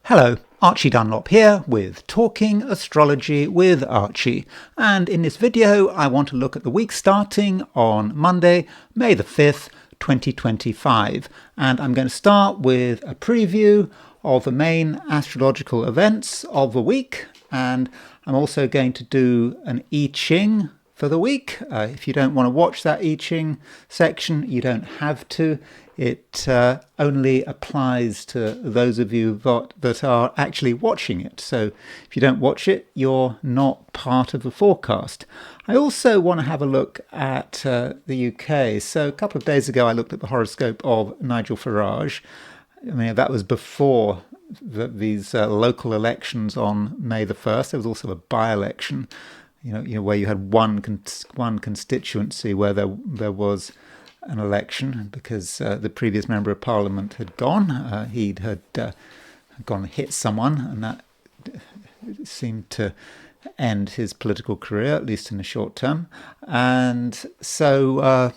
Hello, Archie Dunlop here with Talking Astrology with Archie, and in this video I want to look at the week starting on Monday, May the 5th, 2025, and I'm going to start with a preview of the main astrological events of the week, and I'm also going to do an I Ching for the week. If you don't want to watch that I Ching section, you don't have to. It only applies to those of you that are actually watching it. So if you don't watch it, you're not part of the forecast. I also want to have a look at the UK. So a couple of days ago, I looked at the horoscope of Nigel Farage. I mean, that was before these local elections on May the 1st. There was also a by-election, you know, where you had one constituency where there was an election because the previous member of parliament had gone. He had gone and hit someone, and that seemed to end his political career, at least in the short term. And so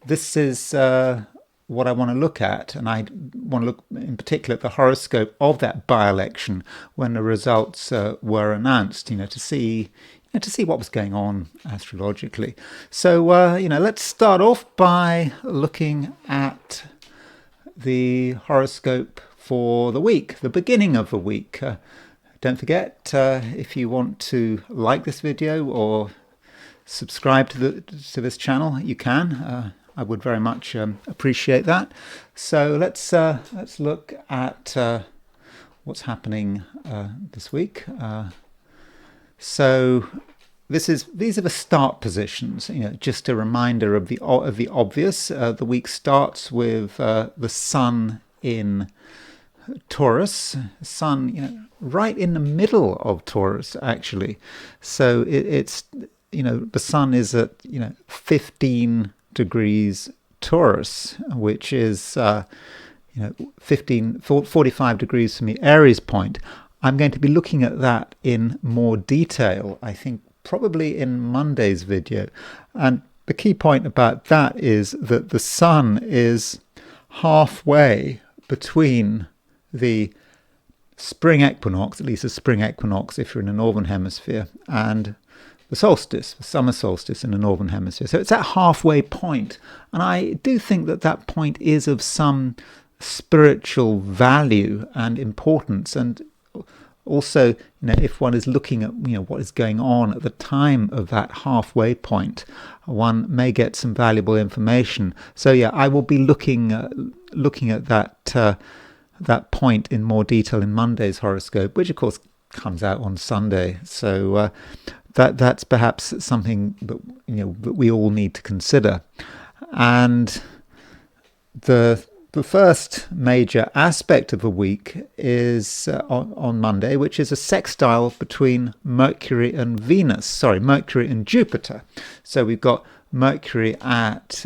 this is what I want to look at, and I want to look in particular at the horoscope of that by-election when the results were announced, to see what was going on astrologically. So, let's start off by looking at the horoscope for the week, the beginning of the week. Don't forget, if you want to like this video or subscribe to this channel, you can. I would very much appreciate that. So let's look at what's happening this week. So these are the start positions. Just a reminder of the obvious. The week starts with the Sun in Taurus. Sun, right in the middle of Taurus, actually. So it's the Sun is at 15 degrees Taurus, which is 45 degrees from the Aries point. I'm going to be looking at that in more detail, I think probably in Monday's video. And the key point about that is that the Sun is halfway between the spring equinox, at least the spring equinox if you're in the northern hemisphere, and the solstice, the summer solstice in the northern hemisphere. So it's that halfway point. And I do think that point is of some spiritual value and importance. And also, if one is looking at what is going on at the time of that halfway point, one may get some valuable information. So yeah, I will be looking at that point in more detail in Monday's horoscope, which of course comes out on Sunday. So that's perhaps something that we all need to consider. And the first major aspect of the week is on Monday, which is a sextile between Mercury and Jupiter. So we've got Mercury at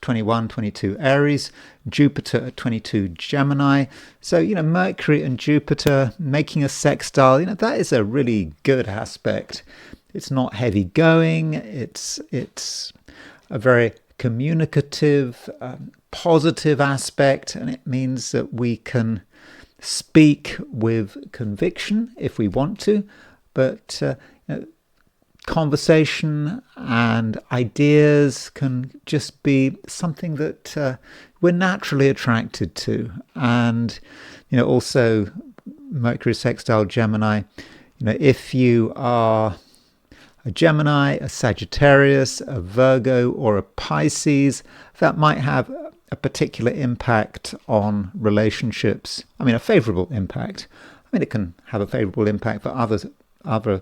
21, 22 Aries, Jupiter at 22 Gemini. So, Mercury and Jupiter making a sextile, that is a really good aspect. It's not heavy going. It's a very communicative, positive aspect, and it means that we can speak with conviction if we want to, but conversation and ideas can just be something that we're naturally attracted to. And also Mercury sextile Gemini, if you are a Gemini, a Sagittarius, a Virgo, or a Pisces, that might have a particular impact on relationships. I mean, a favourable impact. I mean, it can have a favourable impact for other of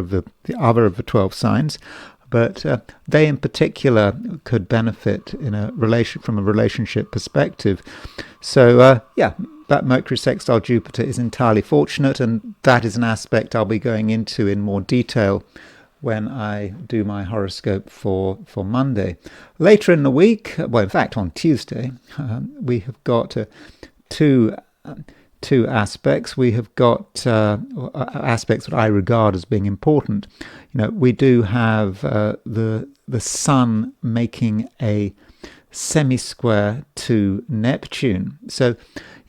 the 12 signs, but they in particular could benefit from a relationship perspective. So that Mercury sextile Jupiter is entirely fortunate, and that is an aspect I'll be going into in more detail when I do my horoscope for Monday. Later in the week, well, in fact on Tuesday, we have got two aspects. We have got aspects that I regard as being important. We do have the Sun making a semi-square to Neptune. So,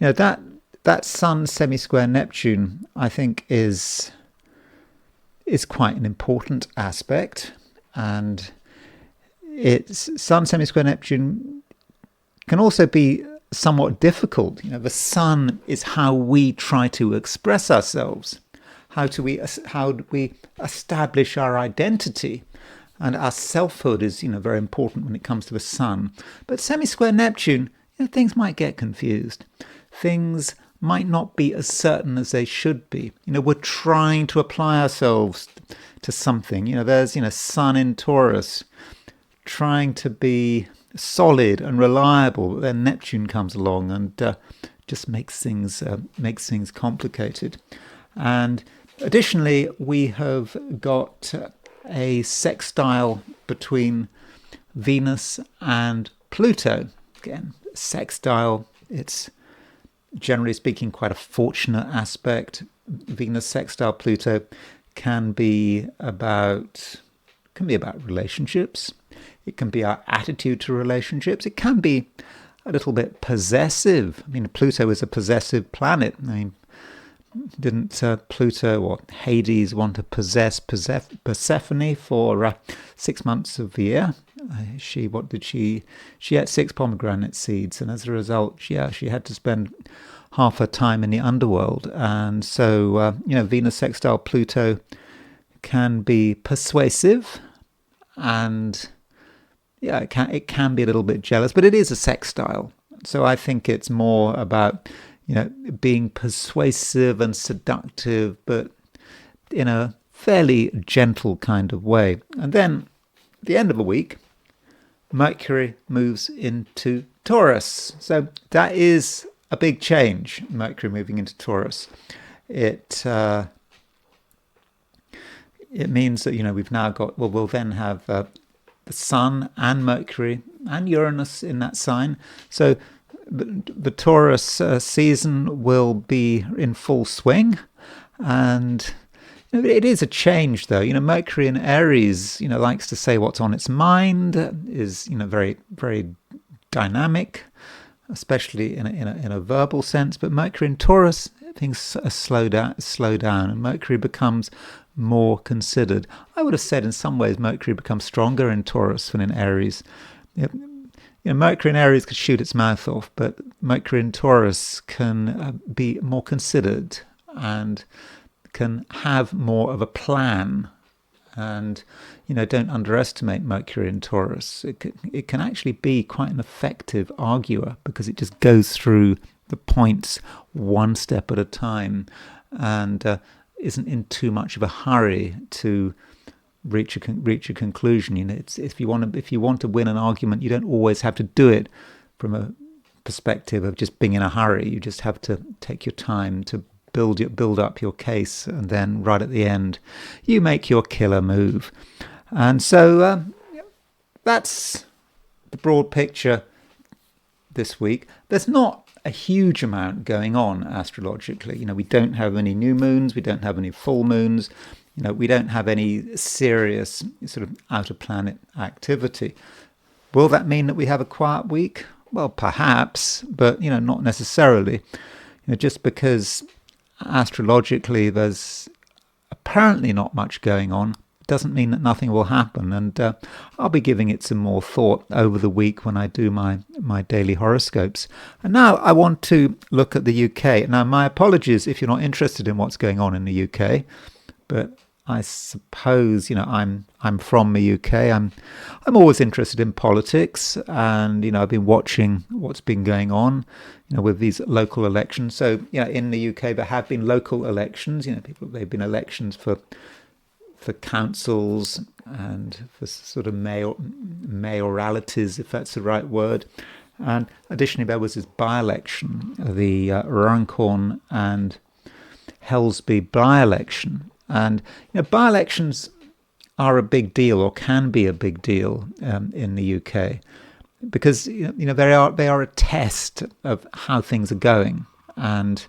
that that Sun semi-square Neptune, I think, is quite an important aspect, and it's Sun semi-square Neptune can also be somewhat difficult. The Sun is how we try to express ourselves, how do we establish our identity, and our selfhood is very important when it comes to the Sun. But semi-square Neptune, things might get confused. Things might not be as certain as they should be. We're trying to apply ourselves to something. There's Sun in Taurus, trying to be solid and reliable, but then Neptune comes along and just makes things complicated. And additionally, we have got a sextile between Venus and Pluto. Again, sextile, it's generally speaking quite a fortunate aspect. Venus sextile Pluto can be about relationships. It can be our attitude to relationships. It can be a little bit possessive. Pluto is a possessive planet. Didn't Pluto or Hades want to possess Persephone for 6 months of the year? She ate 6 pomegranate seeds, and as a result, she had to spend half her time in the underworld. And so, Venus sextile Pluto can be persuasive, and it can be a little bit jealous, but it is a sextile. So I think it's more about being persuasive and seductive, but in a fairly gentle kind of way. And then at the end of the week, Mercury moves into Taurus. So that is a big change, Mercury moving into Taurus. It means that, we've now got, we'll then have the Sun and Mercury and Uranus in that sign. So the Taurus season will be in full swing, and it is a change, though. Mercury in Aries, likes to say what's on its mind, is very, very dynamic, especially in a verbal sense. But Mercury in Taurus, things slow down, and Mercury becomes more considered. I would have said in some ways Mercury becomes stronger in Taurus than in Aries. Mercury in Aries could shoot its mouth off, but Mercury in Taurus can be more considered and can have more of a plan. And don't underestimate Mercury in Taurus. It can actually be quite an effective arguer, because it just goes through the points one step at a time, and isn't in too much of a hurry to reach a conclusion. If you want to win an argument, you don't always have to do it from a perspective of just being in a hurry. You just have to take your time to build up your case, and then right at the end, you make your killer move. And so that's the broad picture this week. There's not a huge amount going on astrologically. We don't have any new moons, we don't have any full moons, we don't have any serious sort of out-of-planet activity. Will that mean that we have a quiet week? Well, perhaps, but not necessarily. Just because astrologically there's apparently not much going on doesn't mean that nothing will happen, and I'll be giving it some more thought over the week when I do my daily horoscopes. And now I want to look at the UK. Now, my apologies if you're not interested in what's going on in the UK, but I suppose I'm from the UK. I'm always interested in politics, and I've been watching what's been going on with these local elections. So in the UK there have been local elections. They've been elections for councils and for sort of mayoralities, if that's the right word. And additionally, there was this by-election, the Runcorn and Helsby by-election. And by-elections are a big deal, or can be a big deal in the UK, because they are a test of how things are going. And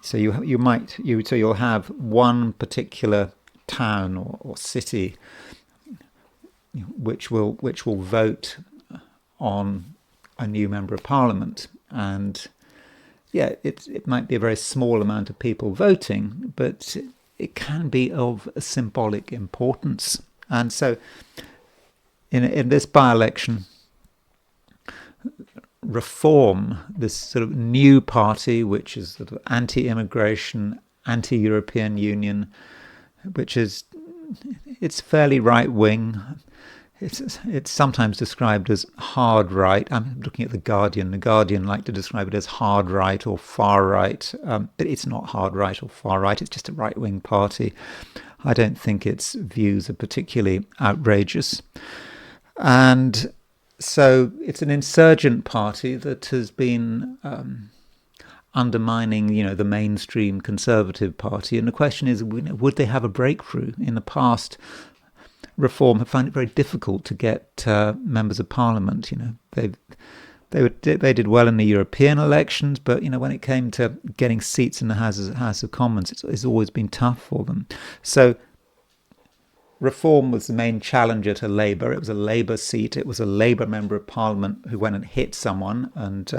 so you'll have one particular town or city which will vote on a new member of parliament, and it might be a very small amount of people voting, but it can be of a symbolic importance. And so in this by-election, Reform, this sort of new party, which is sort of anti-immigration, anti-European Union, it's fairly right-wing. It's sometimes described as hard right. I'm looking at The Guardian. The Guardian like to describe it as hard right or far right, but it's not hard right or far right. It's just a right-wing party. I don't think its views are particularly outrageous. And so it's an insurgent party that has been undermining, the mainstream Conservative Party. And the question is, would they have a breakthrough? In the past, Reform have found it very difficult to get members of Parliament. They did well in the European elections, but when it came to getting seats in the House of Commons, it's always been tough for them. So Reform was the main challenger to Labour. It was a Labour seat. It was a Labour member of Parliament who went and hit someone and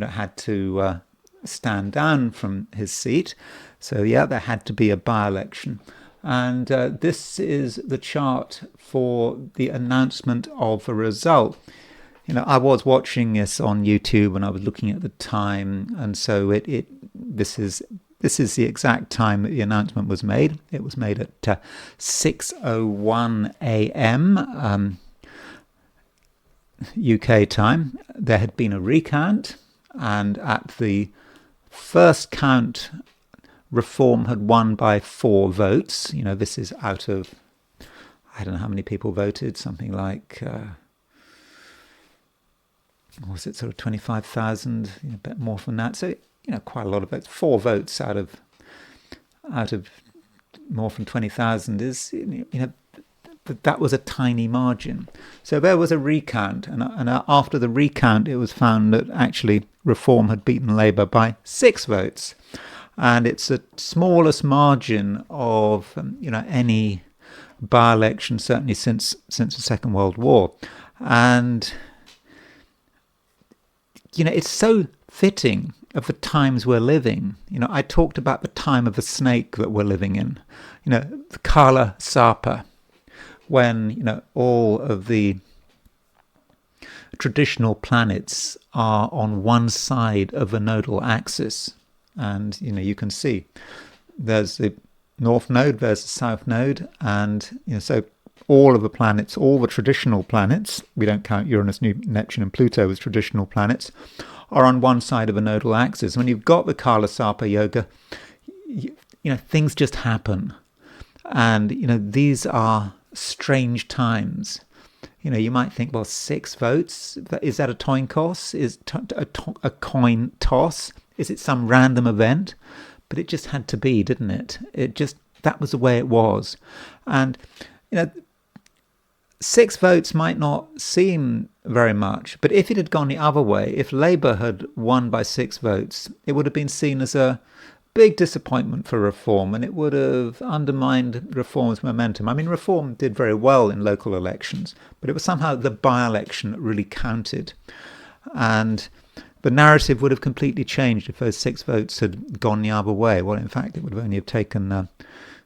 had to stand down from his seat. So there had to be a by-election. And this is the chart for the announcement of a result. I was watching this on YouTube and I was looking at the time, and so this is the exact time that the announcement was made. It was made at 6:01 a.m. UK time. There had been a recount, and at the first count, Reform had won by 4 votes. This is out of, I don't know how many people voted, something like, was it sort of 25,000, a bit more than that. So, quite a lot of votes. 4 votes out of more than 20,000 is, that was a tiny margin. So there was a recount, and after the recount, it was found that actually Reform had beaten Labour by 6 votes. And it's the smallest margin of any by-election, certainly since the Second World War. And it's so fitting of the times we're living. I talked about the time of the snake that we're living in. The Kala Sapa, when all of the traditional planets are on one side of a nodal axis. And, you can see there's the north node, there's the south node, and, so all of the planets, all the traditional planets, we don't count Uranus, Neptune and Pluto as traditional planets, are on one side of a nodal axis. When you've got the Kala Sapa Yoga, things just happen. And, these are strange times. You might think, well, 6 votes, is that a coin toss? Is a coin toss? Is it some random event? But it just had to be, didn't it? That was the way it was. And, 6 votes might not seem very much, but if it had gone the other way, if Labour had won by 6 votes, it would have been seen as a big disappointment for Reform, and it would have undermined Reform's momentum. I mean, Reform did very well in local elections, but it was somehow the by-election that really counted. And the narrative would have completely changed if those 6 votes had gone the other way. Well, in fact, it would have only have taken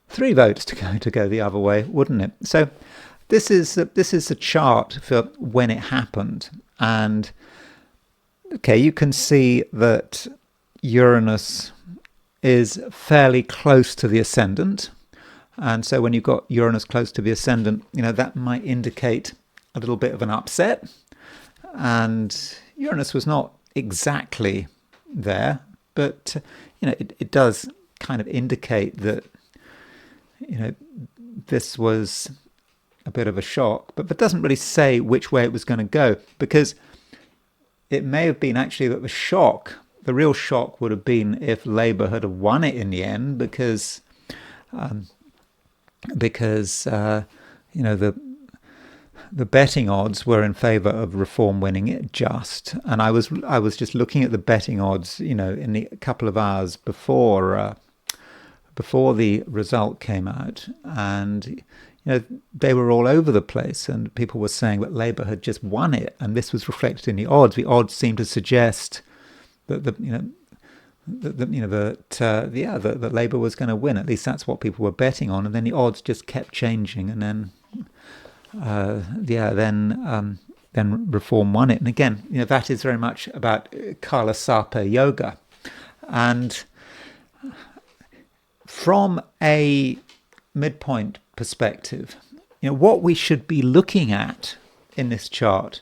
3 votes to go the other way, wouldn't it? So this is a chart for when it happened. And, okay, you can see that Uranus is fairly close to the ascendant. And so when you've got Uranus close to the ascendant, that might indicate a little bit of an upset. And Uranus was not exactly there, but it does kind of indicate that this was a bit of a shock, but doesn't really say which way it was going to go, because it may have been actually that the real shock would have been if Labour had won it in the end, because the betting odds were in favour of Reform winning it just. And I was just looking at the betting odds, in the couple of hours before the result came out, and they were all over the place, and people were saying that Labour had just won it, and this was reflected in the odds. The odds seemed to suggest that that Labour was going to win. At least that's what people were betting on, and then the odds just kept changing, and then then Reform won it. And again, that is very much about Kala Sarpa yoga, and from a midpoint perspective, what we should be looking at in this chart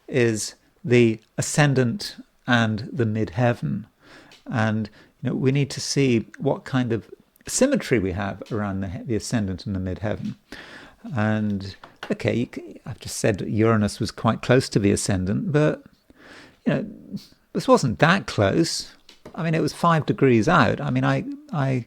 is the ascendant and the midheaven. And we need to see what kind of symmetry we have around the ascendant and the midheaven. And okay, I've just said that Uranus was quite close to the ascendant, but this wasn't that close. I mean, it was 5 degrees out. I mean, I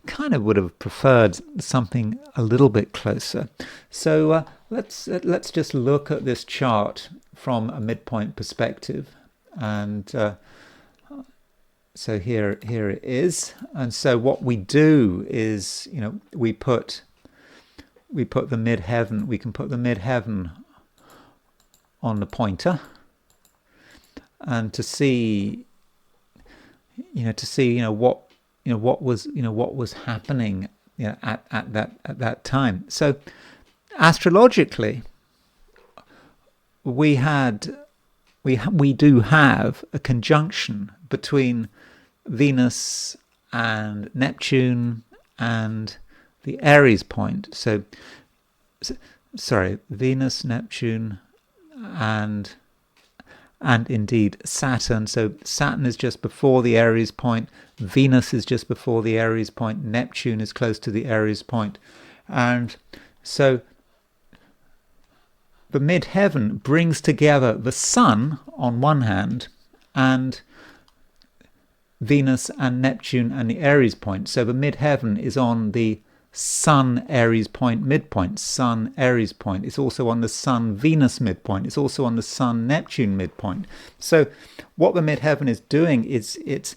kind of would have preferred something a little bit closer. So let's just look at this chart from a midpoint perspective, and so here it is. And so what we do is, we put the midheaven. We can put the midheaven on the pointer, and to see what was happening at that time. So astrologically, we do have a conjunction between Venus and Neptune and the Aries point. So Venus, Neptune, and indeed Saturn. So Saturn is just before the Aries point, Venus is just before the Aries point, Neptune is close to the Aries point. And so the midheaven brings together the Sun on one hand and Venus and Neptune and the Aries point. So the midheaven is on the Sun Aries point midpoint, Sun Aries point. It's also on the Sun Venus midpoint. It's also on the Sun Neptune midpoint. So what the midheaven is doing is it's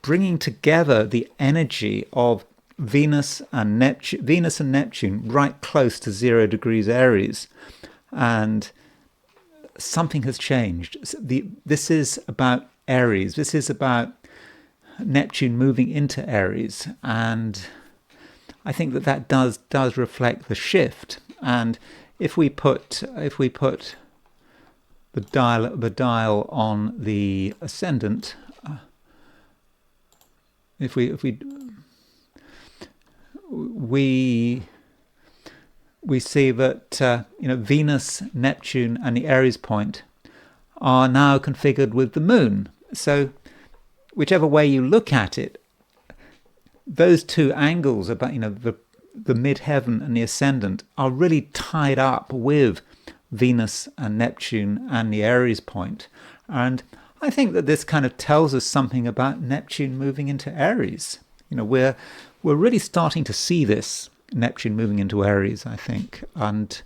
bringing together the energy of Venus and Neptune right close to 0 degrees Aries, and something has changed. This is about Aries. This is about Neptune moving into Aries, and I think that does reflect the shift. And if we put the dial on the ascendant, we see that Venus, Neptune, and the Aries point are now configured with the Moon. So whichever way you look at it, those two angles about the midheaven and the ascendant are really tied up with Venus and Neptune and the Aries point. And I think that this kind of tells us something about Neptune moving into Aries. We're really starting to see this Neptune moving into Aries, I think. And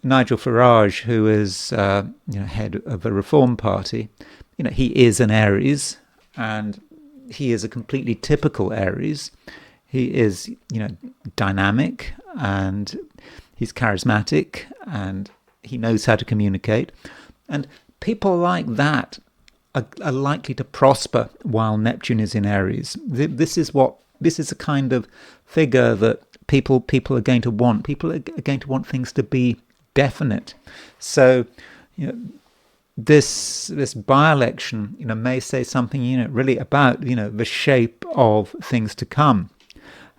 Nigel Farage, who is head of the Reform Party, he is an Aries, and he is a completely typical Aries. He is, dynamic, and he's charismatic, and he knows how to communicate. And people like that are likely to prosper while Neptune is in Aries. This is a kind of figure that people are going to want. People are going to want things to be definite. So, this by-election, may say something, really about, the shape of things to come.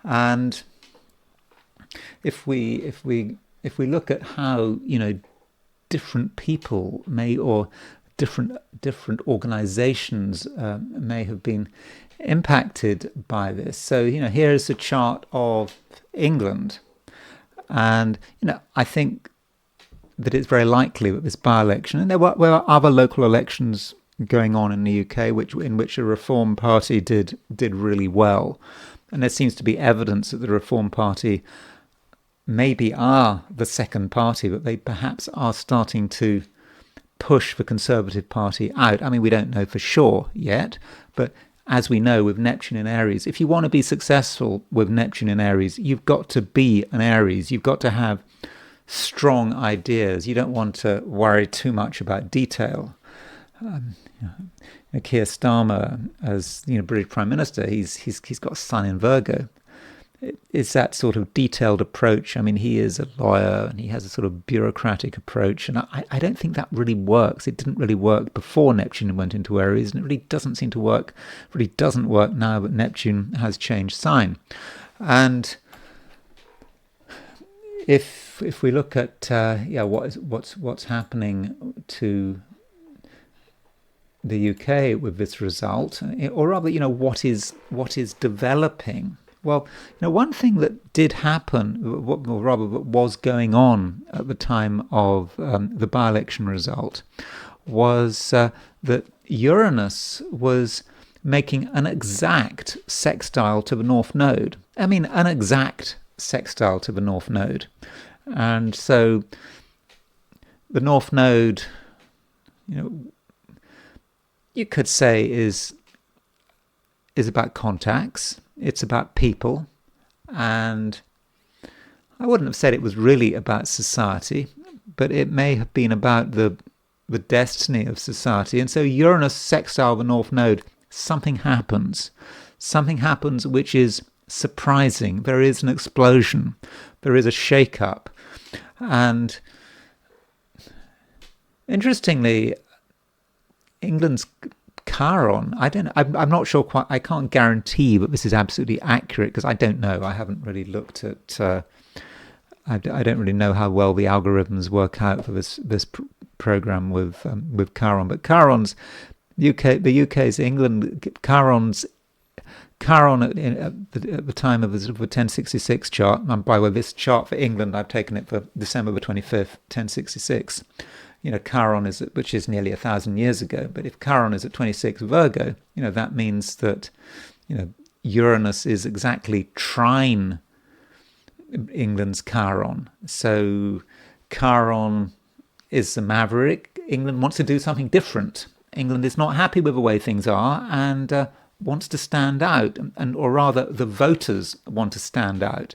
And if we look at how, different people or different organizations may have been impacted by this. So, here's a chart of England, and I think that it's very likely that this by-election, and there were other local elections going on in the UK in which the Reform Party did really well, and there seems to be evidence that the Reform Party maybe are the second party, that they perhaps are starting to push the Conservative Party out. I mean, we don't know for sure yet, but as we know with Neptune in Aries, if you want to be successful with Neptune in Aries, you've got to be an Aries. You've got to have strong ideas. You don't want to worry too much about detail. Keir Starmer as British Prime Minister, he's got a sun in Virgo. It's that sort of detailed approach. I mean, he is a lawyer and he has a sort of bureaucratic approach, and I don't think that really works. It didn't really work before Neptune went into Aries, and it really doesn't seem to work. Really doesn't work now that Neptune has changed sign. And if we look at what's happening to the UK with this result, or rather, what is developing. Well, one thing that did happen, or rather that was going on at the time of the by-election result, was that Uranus was making an exact sextile to the North Node. I mean, an exact sextile to the North Node. And so the North Node, you could say is about contacts. It's about people, and I wouldn't have said it was really about society, but it may have been about the destiny of society. And so Uranus sextile the North Node, something happens which is surprising. There is an explosion, there is a shake-up, and interestingly, England's Chiron, I'm not sure quite, I can't guarantee that this is absolutely accurate because I don't know. I haven't really looked at, I don't really know how well the algorithms work out for this program with Chiron. But Chiron's the UK's England, Chiron at the time of the 1066 chart, and by the way, this chart for England, I've taken it for December the 25th, 1066. Chiron is, which is nearly 1,000 years ago. But if Chiron is at 26 Virgo, that means that, Uranus is exactly trine England's Chiron. So Chiron is the maverick. England wants to do something different. England is not happy with the way things are and wants to stand out, or rather, the voters want to stand out.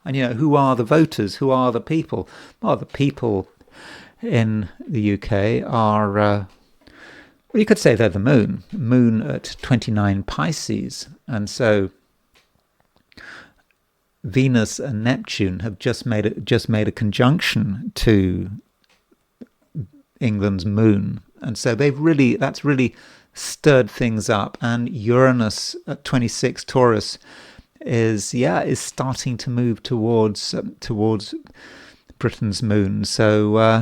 And who are the voters? Who are the people? Well, the people in the UK are, well, you could say they're the moon at 29 Pisces. And so Venus and Neptune have just made a conjunction to England's moon. And so that's really stirred things up. And Uranus at 26 Taurus is starting to move towards Britain's moon. So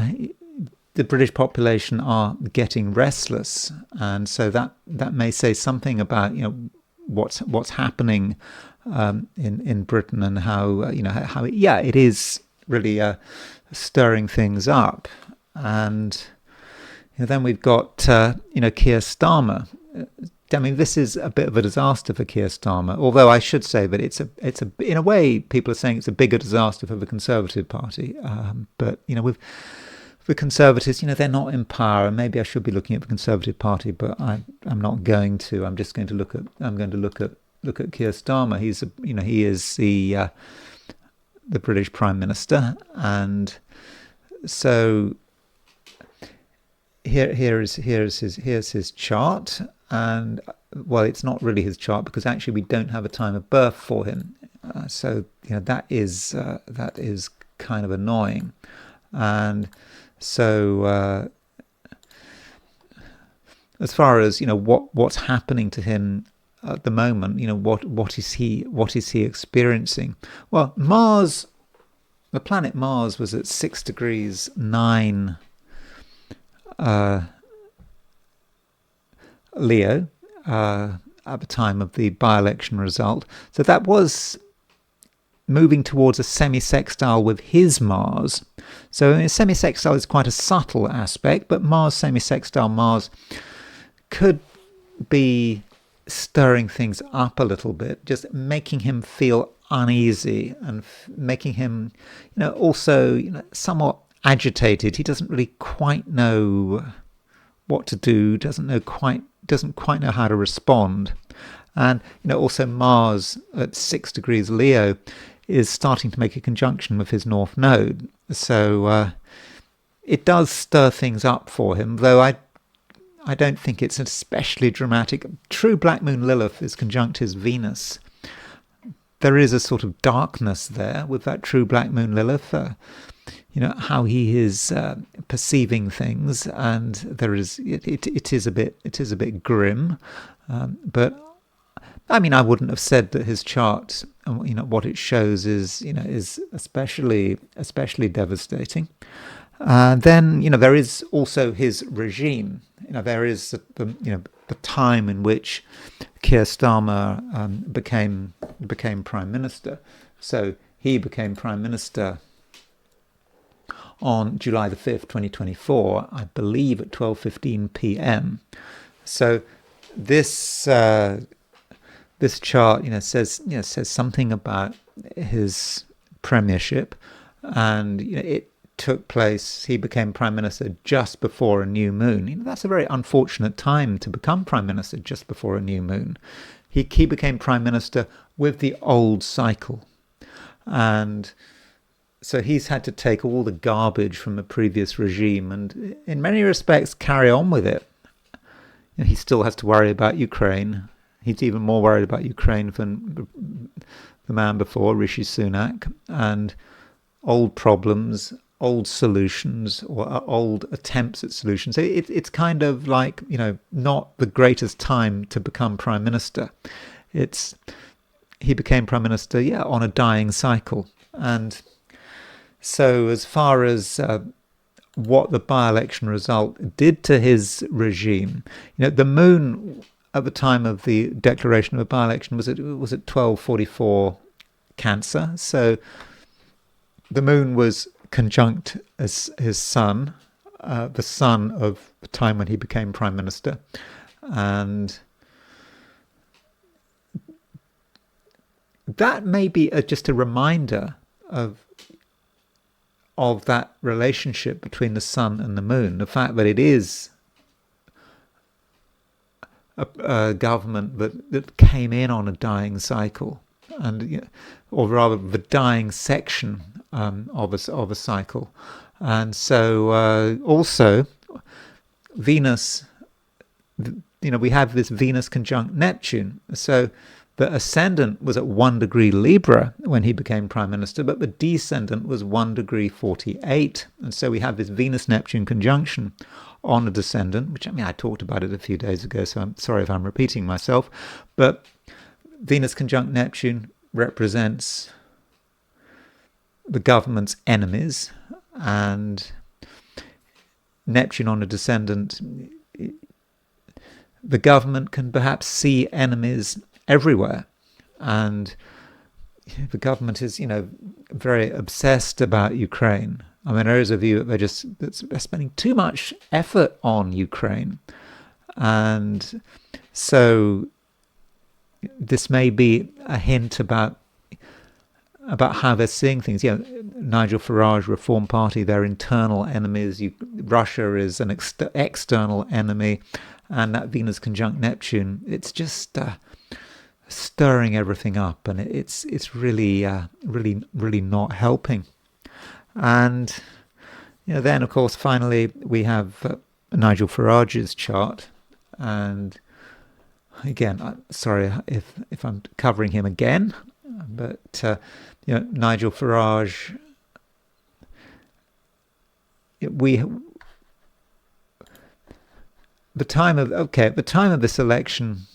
the British population are getting restless, and so that may say something about what's happening in Britain, and how it is really stirring things up. And then we've got Keir Starmer. I mean, this is a bit of a disaster for Keir Starmer, although I should say that it's in a way, people are saying it's a bigger disaster for the Conservative Party. But with the Conservatives, they're not in power, and maybe I should be looking at the Conservative Party, but I'm not going to. I'm just going to look at Keir Starmer. He is the British Prime Minister, and so here's his chart. And well, it's not really his chart because actually we don't have a time of birth for him. So that is kind of annoying. And so as far as what's happening to him at the moment, what is he experiencing? Well, Mars, the planet Mars, was at 6 degrees 9. Leo at the time of the by-election result. So that was moving towards a semi-sextile with his Mars. So a semi-sextile is quite a subtle aspect, but Mars, semi-sextile Mars, could be stirring things up a little bit, just making him feel uneasy and making him, also, somewhat agitated. He doesn't really quite know what to do, doesn't quite know how to respond. And also Mars at 6 degrees Leo is starting to make a conjunction with his North Node, so it does stir things up for him. Though I don't think it's especially dramatic. True Black Moon Lilith is conjunct his Venus. There is a sort of darkness there with that true Black Moon Lilith. How he is perceiving things, and there is it is a bit grim, but I mean, I wouldn't have said that his chart, what it shows is especially devastating. Then there is also his regime. There is the time in which Keir Starmer became prime minister. So he became prime minister on July the 5th, 2024, I believe at 12:15 p.m. So this chart, says something about his premiership, and it took place. He became prime minister just before a new moon. That's a very unfortunate time to become prime minister, just before a new moon. He became prime minister with the old cycle, and so he's had to take all the garbage from the previous regime and in many respects carry on with it. He still has to worry about Ukraine. He's even more worried about Ukraine than the man before, Rishi Sunak, and old problems, old solutions, or old attempts at solutions. So it's kind of like, not the greatest time to become prime minister. He became prime minister, on a dying cycle. And so as far as what the by-election result did to his regime, the moon at the time of the declaration of a by-election was at 1244 Cancer. So the moon was conjunct as his sun, the sun of the time when he became prime minister. And that may be just a reminder of that relationship between the sun and the moon, the fact that it is a government that came in on a dying cycle, and or rather the dying section of a cycle. And so also Venus, we have this Venus conjunct Neptune. So the ascendant was at 1 degree Libra when he became prime minister, but the descendant was 1 degree 48. And so we have this Venus-Neptune conjunction on a descendant, which, I talked about it a few days ago, so I'm sorry if I'm repeating myself. But Venus conjunct Neptune represents the government's enemies, and Neptune on a descendant, the government can perhaps see enemies everywhere, and the government is very obsessed about Ukraine. There is a view that they're spending too much effort on Ukraine, and so this may be a hint about how they're seeing things. Nigel Farage, Reform Party, their internal enemies. Russia is an external enemy, and that Venus conjunct Neptune, it's just stirring everything up, and it's really not helping. And then of course finally we have Nigel Farage's chart, and again, I'm sorry if I'm covering him again, but Nigel Farage, at the time of this election,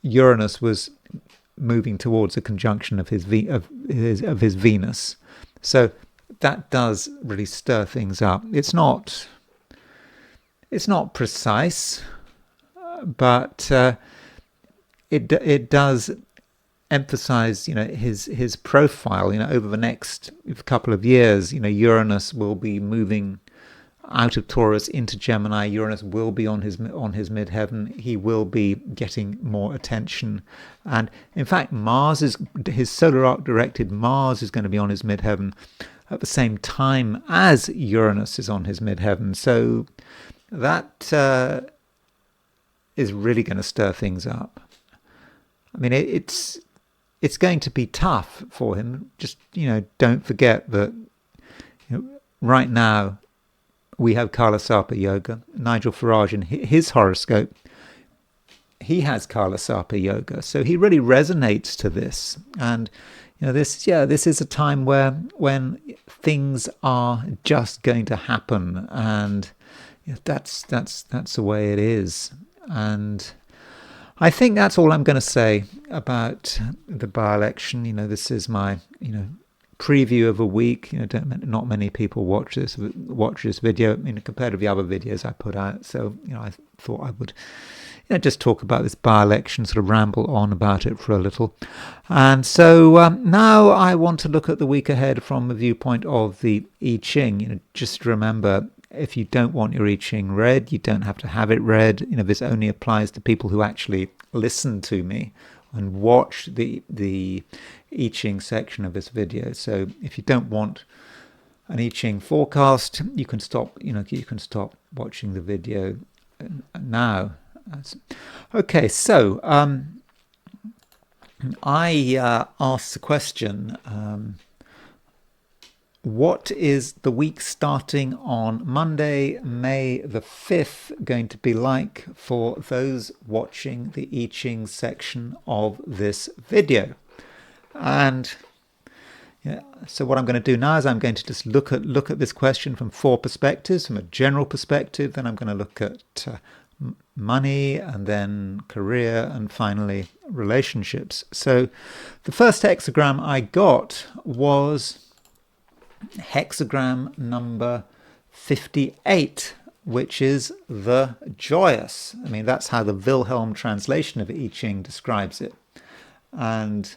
Uranus was moving towards a conjunction of his Venus, so that does really stir things up. It's not precise, but it does emphasize his profile. Over the next couple of years, Uranus will be moving out of Taurus into Gemini. Uranus will be on his midheaven. He will be getting more attention, and in fact Mars is his solar arc directed. Mars is going to be on his midheaven at the same time as Uranus is on his midheaven. So that is really going to stir things up. It's going to be tough for him. Just don't forget that right now we have Kalasapa yoga. Nigel Farage in his horoscope, he has Kalasapa yoga, so he really resonates to this. And this is a time when things are just going to happen, and that's the way it is. And I think that's all I'm going to say about the by-election. This is my preview of a week. Not many people watch this video, compared to the other videos I put out. So I thought I would just talk about this by-election, sort of ramble on about it for a little. And so now I want to look at the week ahead from the viewpoint of the I Ching. Just remember, if you don't want your I Ching read, you don't have to have it read. This only applies to people who actually listen to me and watch the I Ching section of this video. So if you don't want an I Ching forecast, you can stop. You can stop watching the video now. Okay, so I asked the question, what is the week starting on Monday, May the 5th, going to be like for those watching the I Ching section of this video? And so what I'm going to do now is I'm going to just look at this question from 4 perspectives. From a general perspective, then I'm going to look at money, and then career, and finally relationships. So the first hexagram I got was hexagram number 58, which is the joyous. That's how the Wilhelm translation of I Ching describes it. And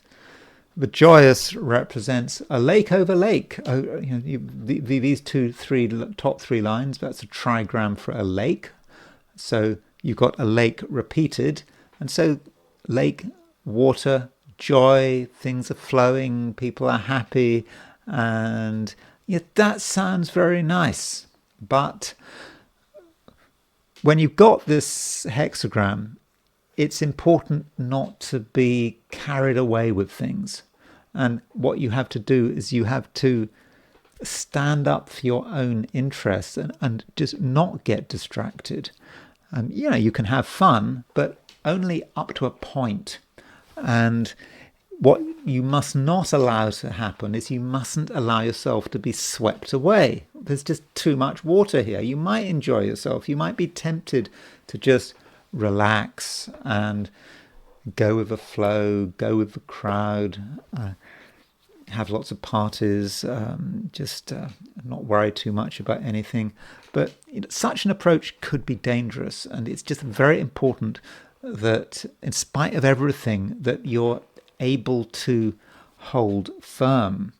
the joyous represents a lake over lake. These top three lines, that's a trigram for a lake. So you've got a lake repeated, and so lake, water, joy, things are flowing, people are happy, and that sounds very nice. But when you've got this hexagram, it's important not to be carried away with things. And what you have to do is you have to stand up for your own interests and just not get distracted. You can have fun, but only up to a point. And what you must not allow to happen is you mustn't allow yourself to be swept away. There's just too much water here. You might enjoy yourself. You might be tempted to just relax and go with the flow, go with the crowd, have lots of parties, just not worry too much about anything. But such an approach could be dangerous, and it's just very important that, in spite of everything, that you're able to hold firm.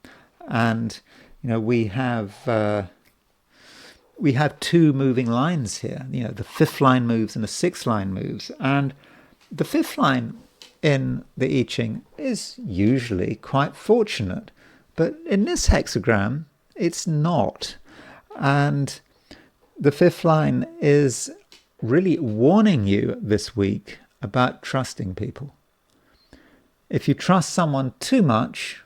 And we have 2 moving lines here. The 5th line moves and the 6th line moves, and the 5th line in the I Ching is usually quite fortunate, but in this hexagram it's not. And the 5th line is really warning you this week about trusting people. If you trust someone too much,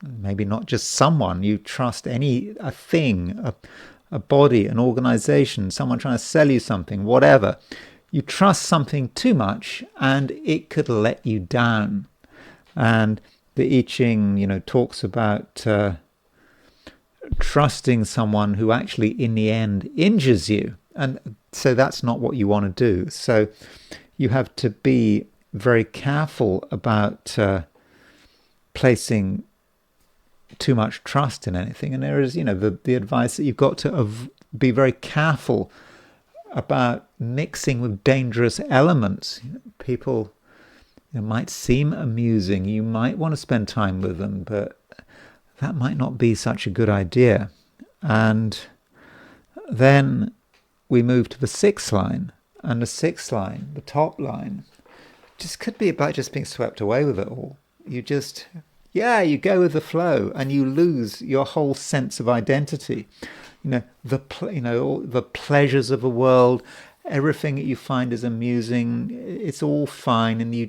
maybe not just someone, you trust a thing, a body, an organization, someone trying to sell you something, whatever. You trust something too much and it could let you down. And the I Ching, talks about trusting someone who actually in the end injures you. And so that's not what you want to do. So you have to be very careful about placing too much trust in anything. And there is, the advice that you've got to be very careful about mixing with dangerous elements. People might seem amusing. You might want to spend time with them, but that might not be such a good idea. And then we move to the 6th line. And the 6th line, the top line, just could be about just being swept away with it all. You just, you go with the flow and you lose your whole sense of identity. All the pleasures of the world, everything that you find is amusing, it's all fine, and you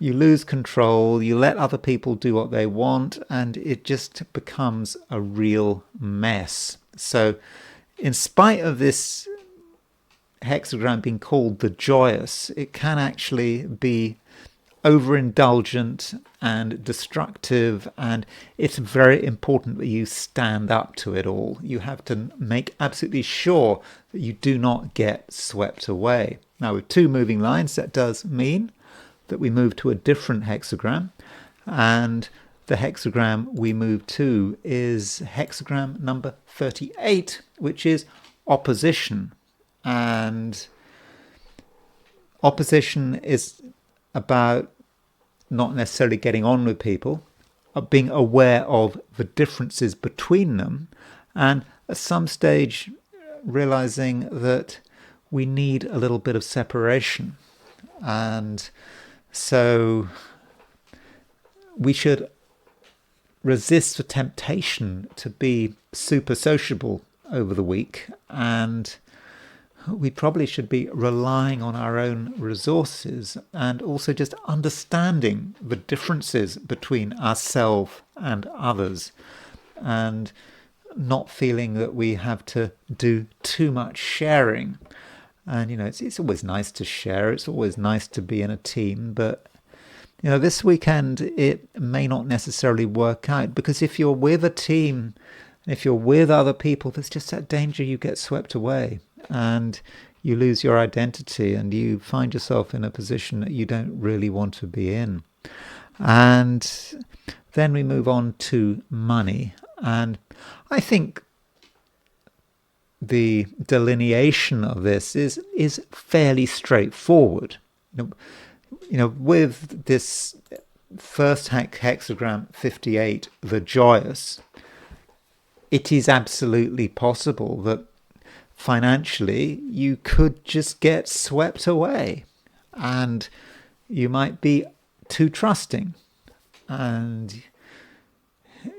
lose control, you let other people do what they want, and it just becomes a real mess. So in spite of this hexagram being called the joyous, it can actually be overindulgent and destructive, and it's very important that you stand up to it all. You have to make absolutely sure that you do not get swept away. Now, with two moving lines, that does mean that we move to a different hexagram, and the hexagram we move to is hexagram number 38, which is opposition. And opposition is about not necessarily getting on with people, but being aware of the differences between them, and at some stage realizing that we need a little bit of separation. And so we should resist the temptation to be super sociable over the week, and we probably should be relying on our own resources and also just understanding the differences between ourselves and others, and not feeling that we have to do too much sharing. And, it's always nice to share. It's always nice to be in a team. But, this weekend, it may not necessarily work out, because if you're with a team, if you're with other people, there's just that danger you get swept away and you lose your identity and you find yourself in a position that you don't really want to be in. And then we move on to money. And I think the delineation of this is fairly straightforward. With this first hexagram 58, the joyous, it is absolutely possible that financially you could just get swept away, and you might be too trusting, and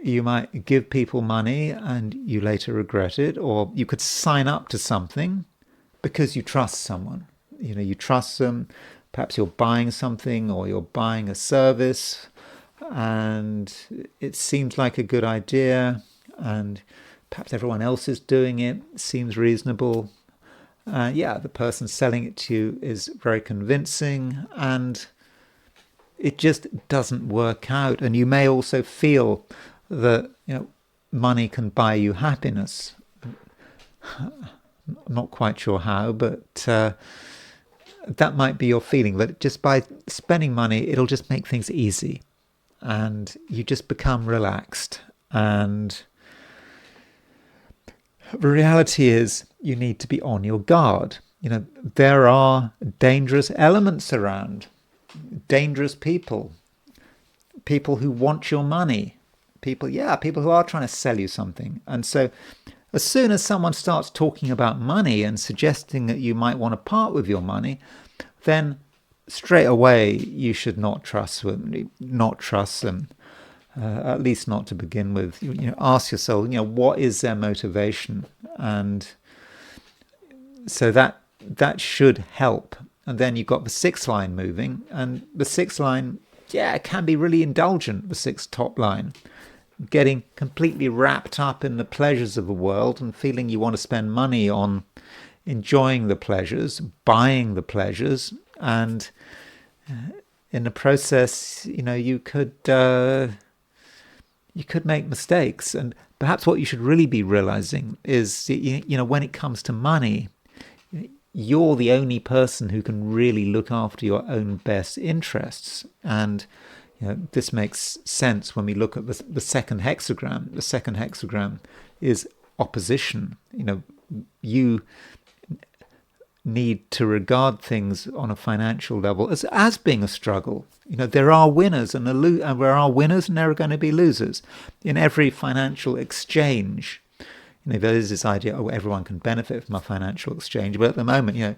you might give people money and you later regret it, or you could sign up to something because you trust someone. You trust them. Perhaps you're buying something or you're buying a service and it seems like a good idea, and perhaps everyone else is doing it, seems reasonable. The person selling it to you is very convincing, and it just doesn't work out. And you may also feel that money can buy you happiness. I'm not quite sure how, but that might be your feeling, that just by spending money, it'll just make things easy, and you just become relaxed. And the reality is you need to be on your guard. There are dangerous elements around, dangerous people who want your money, people who are trying to sell you something. And so as soon as someone starts talking about money and suggesting that you might want to part with your money, then straight away you should not trust them. At least not to begin with. Ask yourself, what is their motivation? And so that should help. And then you've got the sixth line moving, and the sixth line, it can be really indulgent, the sixth top line. Getting completely wrapped up in the pleasures of the world and feeling you want to spend money on enjoying the pleasures, buying the pleasures, and in the process, you could make mistakes. And perhaps what you should really be realizing is, when it comes to money, you're the only person who can really look after your own best interests. And this makes sense when we look at the second hexagram. The second hexagram is opposition. You need to regard things on a financial level as being a struggle. There are winners and there are winners, and there are going to be losers in every financial exchange. There is this idea, everyone can benefit from a financial exchange, but at the moment,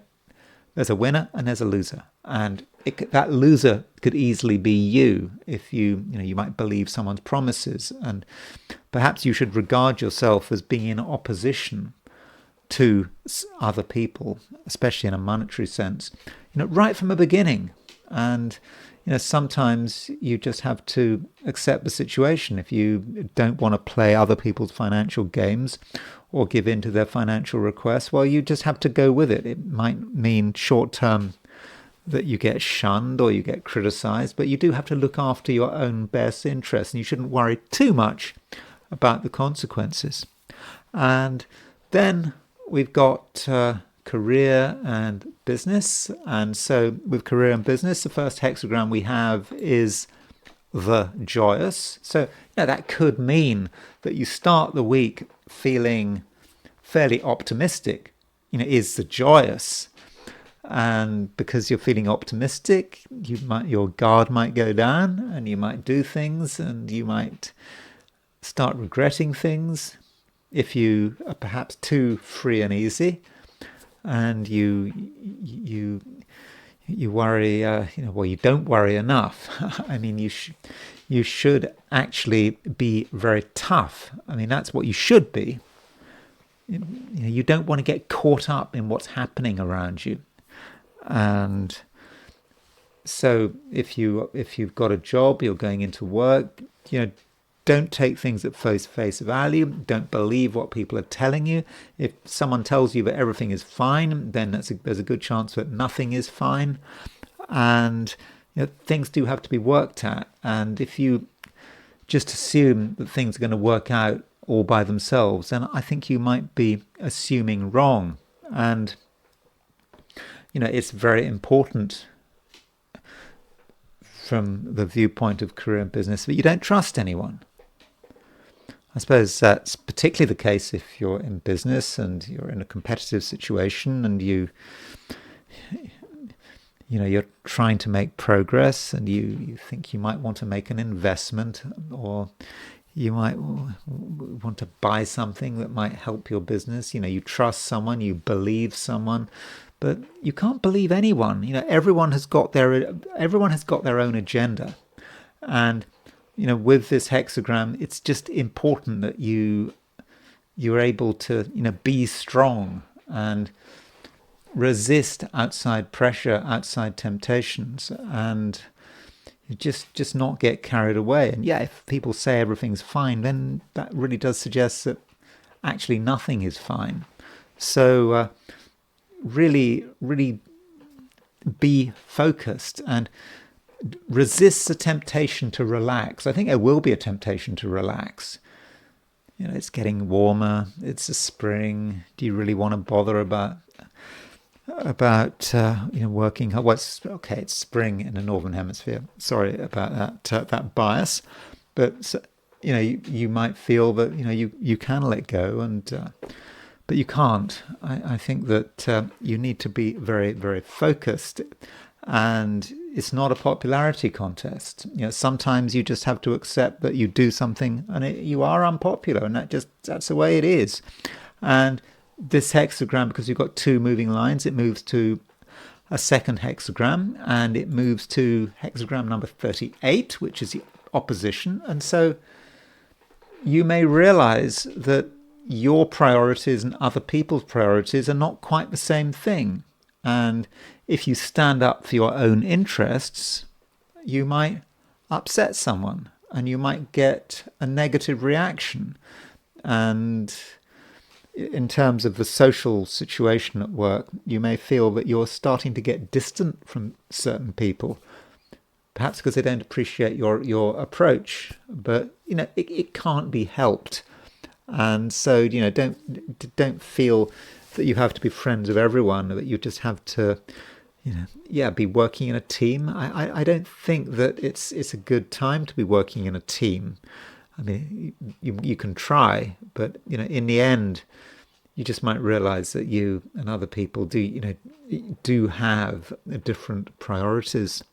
there's a winner and there's a loser, and that loser could easily be you if you might believe someone's promises, and perhaps you should regard yourself as being in opposition to other people, especially in a monetary sense, right from the beginning. And sometimes you just have to accept the situation. If you don't want to play other people's financial games or give in to their financial requests, well, you just have to go with it. It might mean short term that you get shunned or you get criticized, but you do have to look after your own best interests, and you shouldn't worry too much about the consequences. And then we've got career and business. And so with career and business, the first hexagram we have is the joyous. So that could mean that you start the week feeling fairly optimistic, is the joyous. And because you're feeling optimistic, your guard might go down, and you might do things, and you might start regretting things if you are perhaps too free and easy, and you worry. You don't worry enough. I mean, you should actually be very tough. I mean, that's what you should be. You don't want to get caught up in what's happening around you. And so if you've got a job, you're going into work, don't take things at face value. Don't believe what people are telling you. If someone tells you that everything is fine, then there's a good chance that nothing is fine. And things do have to be worked at. And if you just assume that things are going to work out all by themselves, then I think you might be assuming wrong. And it's very important from the viewpoint of career and business that you don't trust anyone. I suppose that's particularly the case if you're in business and you're in a competitive situation, and you're trying to make progress, and you think you might want to make an investment, or you might want to buy something that might help your business. You trust someone, you believe someone, but you can't believe anyone. Everyone has got their own agenda, and with this hexagram, it's just important that you're able to be strong and resist outside pressure, outside temptations, and just not get carried away. And if people say everything's fine, then that really does suggest that actually nothing is fine. So really be focused and resist the temptation to relax. I think there will be a temptation to relax. It's getting warmer. It's a spring. Do you really want to bother about working hard? Well, it's spring in the northern hemisphere. Sorry about that bias, but you might feel that you can let go, and but you can't. I think that you need to be very, very focused, and it's not a popularity contest. Sometimes you just have to accept that you do something and you are unpopular, and that's the way it is. And this hexagram, because you've got two moving lines, it moves to a second hexagram, and it moves to hexagram number 38, which is the opposition. And so you may realize that your priorities and other people's priorities are not quite the same thing. And if you stand up for your own interests, you might upset someone, and you might get a negative reaction. And in terms of the social situation at work, you may feel that you're starting to get distant from certain people, perhaps because they don't appreciate your approach. But it can't be helped. And so don't feel that you have to be friends with everyone, that you just have to be working in a team. I don't think that it's a good time to be working in a team. I mean, you can try, but in the end, you just might realize that you and other people do have different priorities.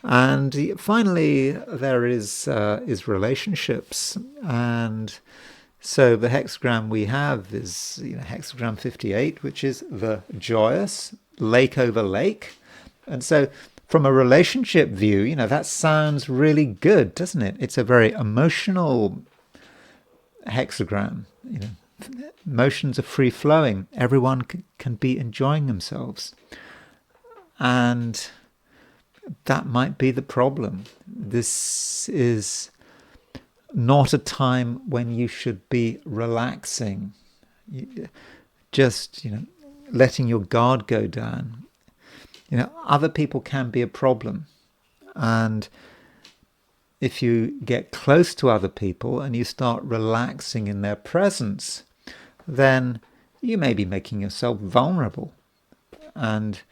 And finally, there is relationships. And so the hexagram we have is hexagram 58, which is the joyous, lake over lake. And so from a relationship view, that sounds really good, doesn't it? It's a very emotional hexagram. Emotions are free flowing. Everyone can be enjoying themselves. And that might be the problem. This is not a time when you should be relaxing, just letting your guard go down. Other people can be a problem, and if you get close to other people and you start relaxing in their presence, then you may be making yourself vulnerable. And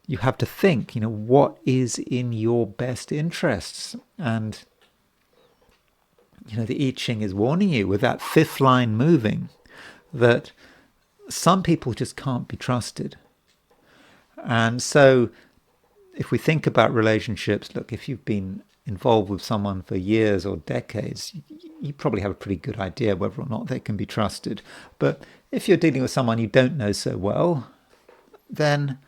you have to think, what is in your best interests? And, the I Ching is warning you with that fifth line moving that some people just can't be trusted. And so if we think about relationships, look, if you've been involved with someone for years or decades, you probably have a pretty good idea whether or not they can be trusted. But if you're dealing with someone you don't know so well, then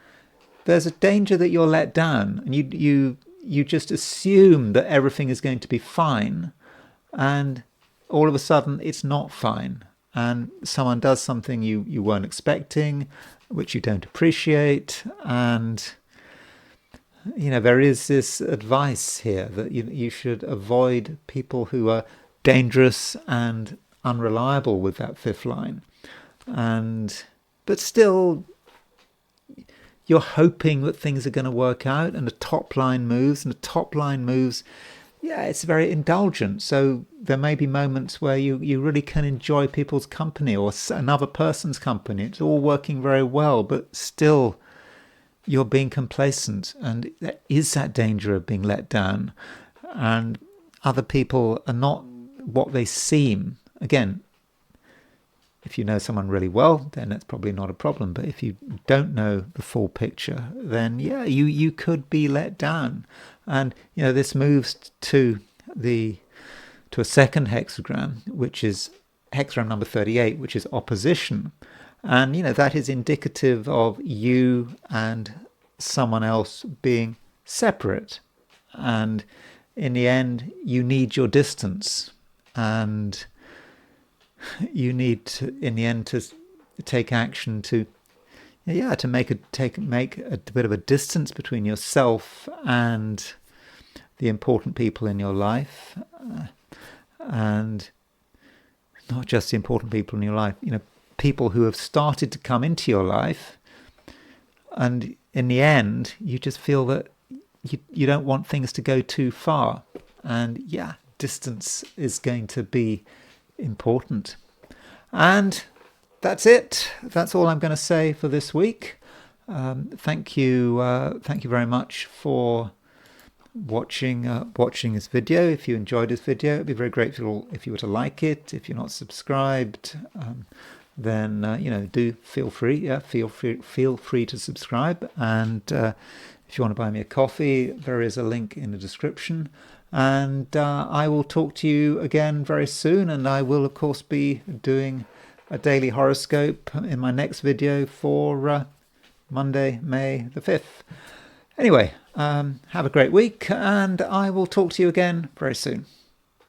there's a danger that you're let down, and you just assume that everything is going to be fine, and all of a sudden it's not fine, and someone does something you weren't expecting, which you don't appreciate, and there is this advice here that you should avoid people who are dangerous and unreliable with that fifth line, but still you're hoping that things are going to work out, and the top line moves, it's very indulgent. So there may be moments where you really can enjoy people's company or another person's company. It's all working very well, but still you're being complacent, and there is that danger of being let down, and other people are not what they seem. Again, if you know someone really well, then that's probably not a problem. But if you don't know the full picture, then you could be let down. And this moves to a second hexagram, which is hexagram number 38, which is opposition. And that is indicative of you and someone else being separate. And in the end, you need your distance, and you need to, in the end, to take action to make a bit of a distance between yourself and the important people in your life, and not just the important people in your life. People who have started to come into your life, and in the end, you just feel that you don't want things to go too far, and distance is going to be important. And that's it. That's all I'm going to say for this week. Thank you very much for watching this video. If you enjoyed this video, it'd be very grateful if you were to like it. If you're not subscribed, then do feel free to subscribe. And if you want to buy me a coffee, there is a link in the description. And I will talk to you again very soon, and I will of course be doing a daily horoscope in my next video for Monday, May the 5th. Anyway, have a great week, and I will talk to you again very soon.